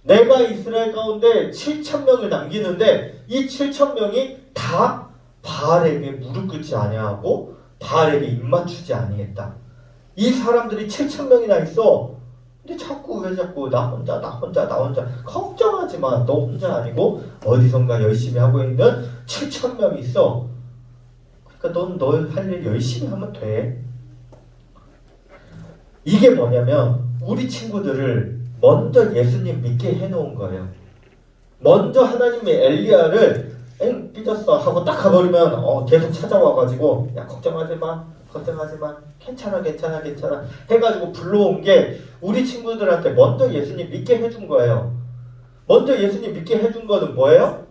Speaker 5: 내가 이스라엘 가운데 7,000명을 남기는데 이 7,000명이 다 바알에게 무릎 꿇지 아니하고 바알에게 입맞추지 아니했다. 이 사람들이 7,000명이나 있어. 근데 왜 자꾸 나 혼자 걱정하지 마. 너 혼자 아니고 어디선가 열심히 하고 있는 7,000명이 있어. 그러니까 넌 할 일 열심히 하면 돼. 이게 뭐냐면 우리 친구들을 먼저 예수님 믿게 해놓은 거예요. 먼저 하나님의 엘리야를 삐졌어 하고 딱 가버리면 계속 찾아와가지고 야 걱정하지 마 괜찮아 해가지고 불러온 게 우리 친구들한테 먼저 예수님 믿게 해준 거예요. 먼저 예수님 믿게 해준 거는 뭐예요?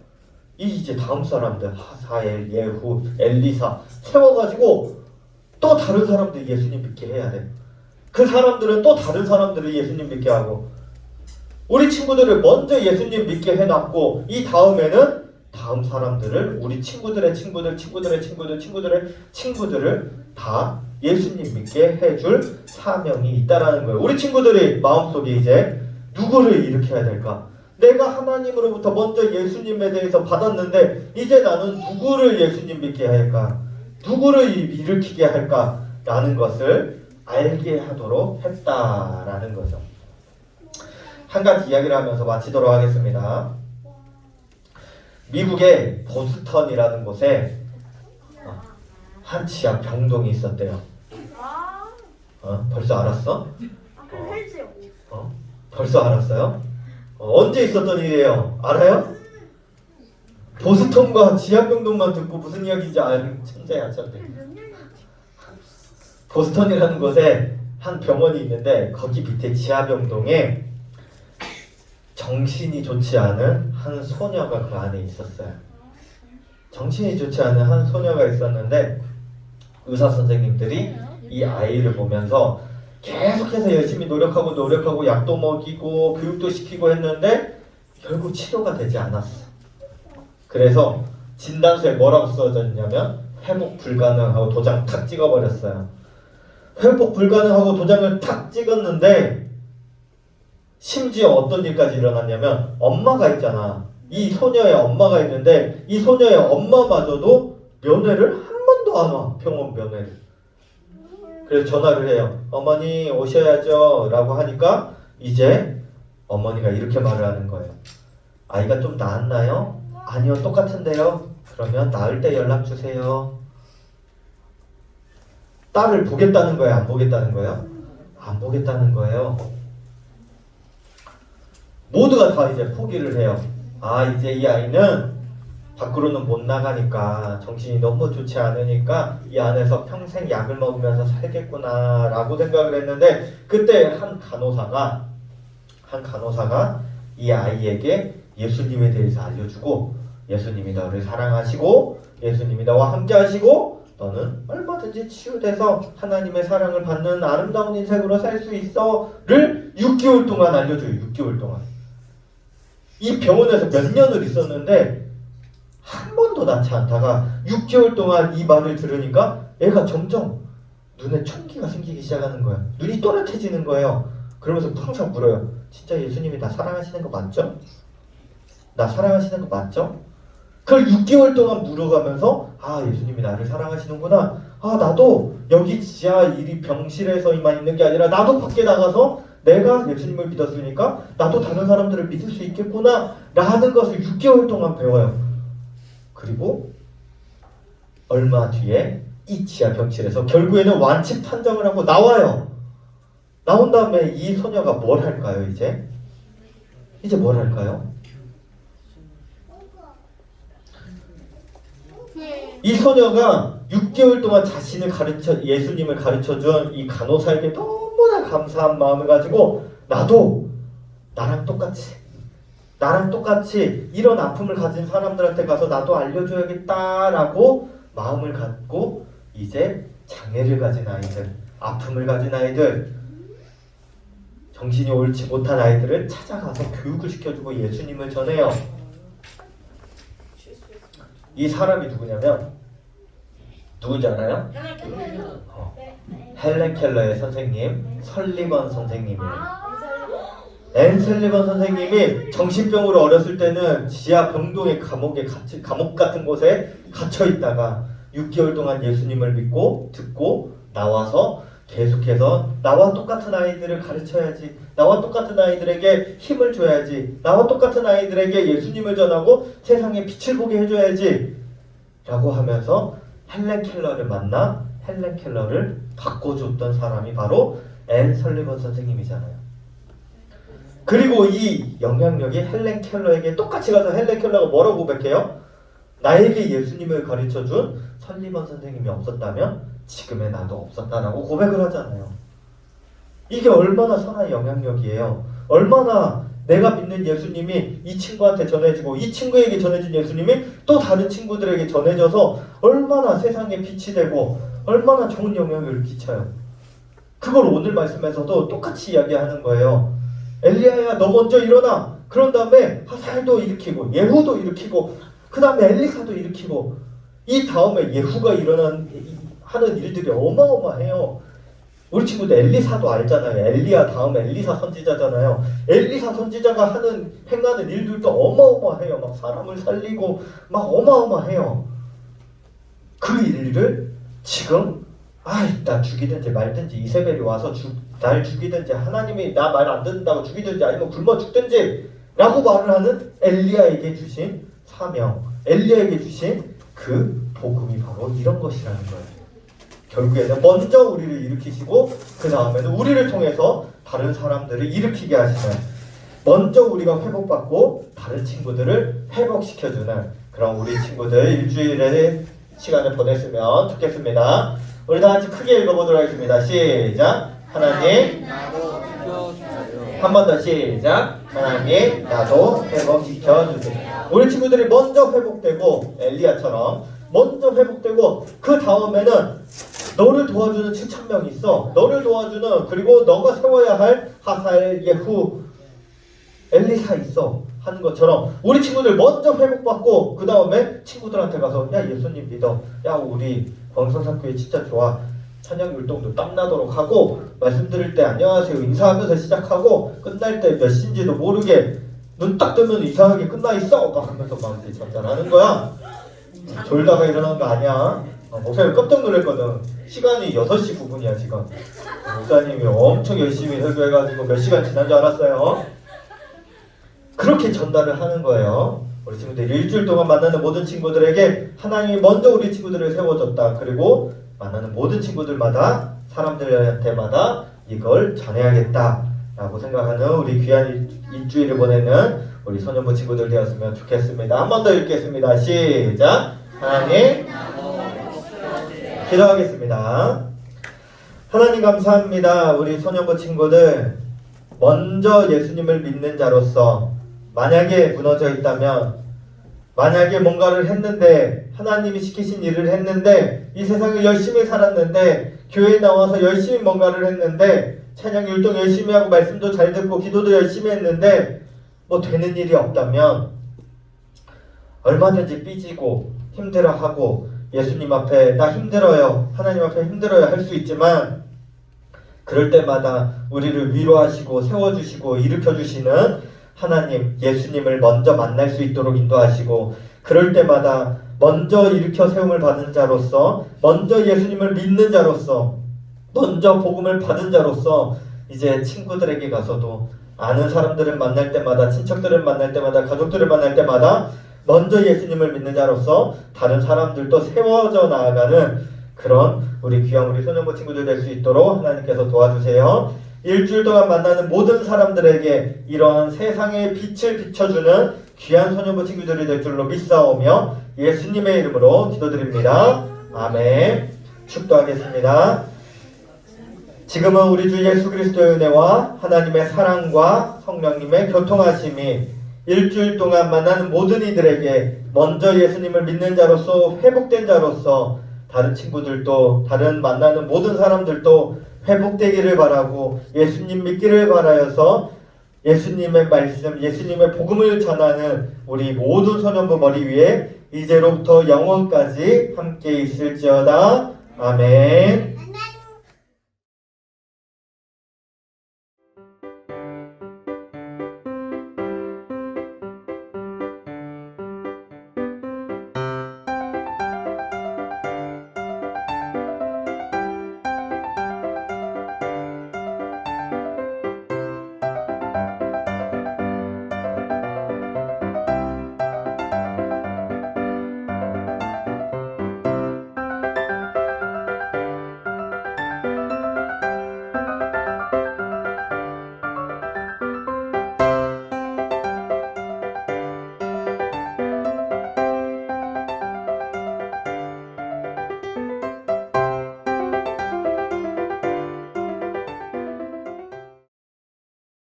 Speaker 5: 이제 다음 사람들 하사엘, 예후, 엘리사 세워가지고 또 다른 사람들 예수님 믿게 해야 돼. 그 사람들은 또 다른 사람들을 예수님 믿게 하고, 우리 친구들을 먼저 예수님 믿게 해놨고, 이 다음에는 다음 사람들을, 우리 친구들의 친구들을 다 예수님 믿게 해줄 사명이 있다라는 거예요. 우리 친구들이 마음속에 이제 누구를 일으켜야 될까? 내가 하나님으로부터 먼저 예수님에 대해서 받았는데 이제 나는 누구를 예수님 믿게 할까? 누구를 일으키게 할까? 라는 것을 알게 하도록 했다라는 거죠. 한 가지 이야기를 하면서 마치도록 하겠습니다. 미국의 보스턴이라는 곳에 한 지하 병동이 있었대요. 벌써 알았어? 벌써 알았어요? 언제 있었던 일이에요? 알아요? 보스턴과 지하병동만 듣고 무슨 이야기인지 아는 천재야, 천재. 보스턴이라는 곳에 한 병원이 있는데 거기 밑에 지하병동에 정신이 좋지 않은 한 소녀가 그 안에 있었어요. 정신이 좋지 않은 한 소녀가 있었는데 의사 선생님들이 이 아이를 보면서 계속해서 열심히 노력하고 약도 먹이고 교육도 시키고 했는데 결국 치료가 되지 않았어. 그래서 진단서에 뭐라고 써져 있냐면 회복 불가능하고 도장 탁 찍어버렸어요. 회복 불가능하고 도장을 탁 찍었는데 심지어 어떤 일까지 일어났냐면 엄마가 있잖아. 이 소녀의 엄마가 있는데 이 소녀의 엄마마저도 면회를 한 번도 안 와. 병원 면회를. 그래서 전화를 해요. 어머니 오셔야죠 라고 하니까 이제 어머니가 이렇게 말을 하는 거예요. 아이가 좀 나았나요? 아니요, 똑같은데요. 그러면 나을 때 연락 주세요. 딸을 보겠다는 거예요? 안 보겠다는 거예요? 안 보겠다는 거예요. 모두가 다 이제 포기를 해요. 아, 이제 이 아이는 밖으로는 못 나가니까 정신이 너무 좋지 않으니까 이 안에서 평생 약을 먹으면서 살겠구나 라고 생각을 했는데 그때 한 간호사가 이 아이에게 예수님에 대해서 알려주고 예수님이 너를 사랑하시고 예수님이 너와 함께 하시고 너는 얼마든지 치유돼서 하나님의 사랑을 받는 아름다운 인생으로 살 수 있어를 6개월 동안 알려줘요. 6개월 동안. 이 병원에서 몇 년을 있었는데 한 번도 낫지 않다가 6개월 동안 이 말을 들으니까 애가 점점 눈에 총기가 생기기 시작하는 거야. 눈이 또렷해지는 거예요. 그러면서 항상 물어요. 진짜 예수님이 나 사랑하시는 거 맞죠? 나 사랑하시는 거 맞죠? 그걸 6개월 동안 물어가면서 아, 예수님이 나를 사랑하시는구나. 아, 나도 여기 지하 1위 병실에서만 있는 게 아니라 나도 밖에 나가서 내가 예수님을 믿었으니까 나도 다른 사람들을 믿을 수 있겠구나 라는 것을 6개월 동안 배워요. 그리고 얼마 뒤에 이 지하 병실에서 결국에는 완치 판정을 하고 나와요. 나온 다음에 이 소녀가 뭘 할까요? 이제 뭘 할까요? 이 소녀가 6개월 동안 예수님을 가르쳐준 이 간호사에게 너무나 감사한 마음을 가지고 나도 나랑 똑같이 이런 아픔을 가진 사람들한테 가서 나도 알려줘야겠다라고 마음을 갖고 이제 장애를 가진 아이들, 아픔을 가진 아이들, 정신이 옳지 못한 아이들을 찾아가서 교육을 시켜주고 예수님을 전해요. 이 사람이 누구냐면 누군지 알아요? 헬렌 켈러의 선생님 설리번 선생님이에요. 앤 설리번 선생님이 정신병으로 어렸을 때는 지하 병동의 감옥 같은 곳에 갇혀 있다가 6개월 동안 예수님을 믿고 듣고 나와서 계속해서 나와 똑같은 아이들을 가르쳐야지, 나와 똑같은 아이들에게 힘을 줘야지, 나와 똑같은 아이들에게 예수님을 전하고 세상에 빛을 보게 해줘야지 라고 하면서 헬렌 켈러를 만나 헬렌 켈러를 바꿔줬던 사람이 바로 앤 설리번 선생님이잖아요. 그리고 이 영향력이 헬렌 켈러에게 똑같이 가서 헬렌 켈러가 뭐라고 고백해요? 나에게 예수님을 가르쳐준 설리번 선생님이 없었다면 지금의 나도 없었다라고 고백을 하잖아요. 이게 얼마나 선한 영향력이에요. 얼마나 내가 믿는 예수님이 이 친구한테 전해지고 이 친구에게 전해진 예수님이 또 다른 친구들에게 전해져서 얼마나 세상에 빛이 되고 얼마나 좋은 영향을 끼쳐요. 그걸 오늘 말씀에서도 똑같이 이야기하는 거예요. 엘리야야 너 먼저 일어나. 그런 다음에 하살도 일으키고 예후도 일으키고 그 다음에 엘리사도 일으키고 이 다음에 예후가 하는 일들이 어마어마해요. 우리 친구들 엘리사도 알잖아요. 엘리야 다음 엘리사 선지자잖아요. 엘리사 선지자가 행하는 일들도 어마어마해요. 막 사람을 살리고 막 어마어마해요. 그 일을 지금 나 죽이든지 말든지 이세벨이 와서 날 죽이든지 하나님이 나 말 안 듣는다고 죽이든지 아니면 굶어 죽든지 라고 말을 하는 엘리야에게 주신 사명, 엘리야에게 주신 그 복음이 바로 이런 것이라는 거예요. 결국에는 먼저 우리를 일으키시고 그 다음에는 우리를 통해서 다른 사람들을 일으키게 하시는, 먼저 우리가 회복받고 다른 친구들을 회복시켜주는 그런 우리 친구들 일주일의 시간을 보냈으면 좋겠습니다. 우리 다 같이 크게 읽어보도록 하겠습니다. 시작. 하나님 한 번 더 시작. 하나님 나도 회복시켜주세요. 우리 친구들이 먼저 회복되고 엘리야처럼 먼저 회복되고 그 다음에는 너를 도와주는 7,000명이 있어. 너를 도와주는, 그리고 너가 세워야 할 하살, 예후, 엘리사 있어 하는 것처럼 우리 친구들 먼저 회복받고 그 다음에 친구들한테 가서 야 예수님 믿어. 야 우리 광성사교회 진짜 좋아. 찬양율동도 땀나도록 하고 말씀 들을 때 안녕하세요 인사하면서 시작하고 끝날 때 몇 시인지도 모르게 눈 딱 뜨면 이상하게 끝나 있어 막 하면서 막 이렇게 전달하는 거야. 졸다가 일어난 거 아니야. 목사님 깜짝 놀랐거든. 시간이 6시 9분이야 지금. 목사님이 엄청 열심히 설교해가지고 몇 시간 지난 줄 알았어요. 그렇게 전달을 하는 거예요. 우리 친구들 일주일 동안 만나는 모든 친구들에게 하나님이 먼저 우리 친구들을 세워줬다. 그리고 만나는 모든 친구들마다 사람들한테마다 이걸 전해야겠다 라고 생각하는 우리 귀한 일주일을 보내는 우리 소년부 친구들 되었으면 좋겠습니다. 한 번 더 읽겠습니다. 시작. 하나님 기도하겠습니다. 하나님 감사합니다. 우리 소년부 친구들 먼저 예수님을 믿는 자로서 만약에 무너져 있다면, 만약에 뭔가를 했는데 하나님이 시키신 일을 했는데 이 세상을 열심히 살았는데 교회에 나와서 열심히 뭔가를 했는데 찬양 율동 열심히 하고 말씀도 잘 듣고 기도도 열심히 했는데 뭐 되는 일이 없다면 얼마든지 삐지고 힘들어하고 예수님 앞에 나 힘들어요, 하나님 앞에 힘들어요 할 수 있지만 그럴 때마다 우리를 위로하시고 세워주시고 일으켜주시는 하나님, 예수님을 먼저 만날 수 있도록 인도하시고 그럴 때마다 먼저 일으켜 세움을 받은 자로서, 먼저 예수님을 믿는 자로서, 먼저 복음을 받은 자로서 이제 친구들에게 가서도 아는 사람들을 만날 때마다, 친척들을 만날 때마다, 가족들을 만날 때마다 먼저 예수님을 믿는 자로서 다른 사람들도 세워져 나아가는 그런 우리 귀한 우리 소년부 친구들 될 수 있도록 하나님께서 도와주세요. 일주일 동안 만나는 모든 사람들에게 이러한 세상의 빛을 비춰주는 귀한 소년부 친구들이 될 줄로 믿사오며 예수님의 이름으로 기도드립니다. 아멘. 축도하겠습니다. 지금은 우리 주 예수 그리스도의 은혜와 하나님의 사랑과 성령님의 교통하심이 일주일 동안 만나는 모든 이들에게 먼저 예수님을 믿는 자로서 회복된 자로서 다른 친구들도, 다른 만나는 모든 사람들도 회복되기를 바라고 예수님 믿기를 바라여서 예수님의 말씀, 예수님의 복음을 전하는 우리 모든 소년부 머리 위에 이제로부터 영원까지 함께 있을지어다. 아멘.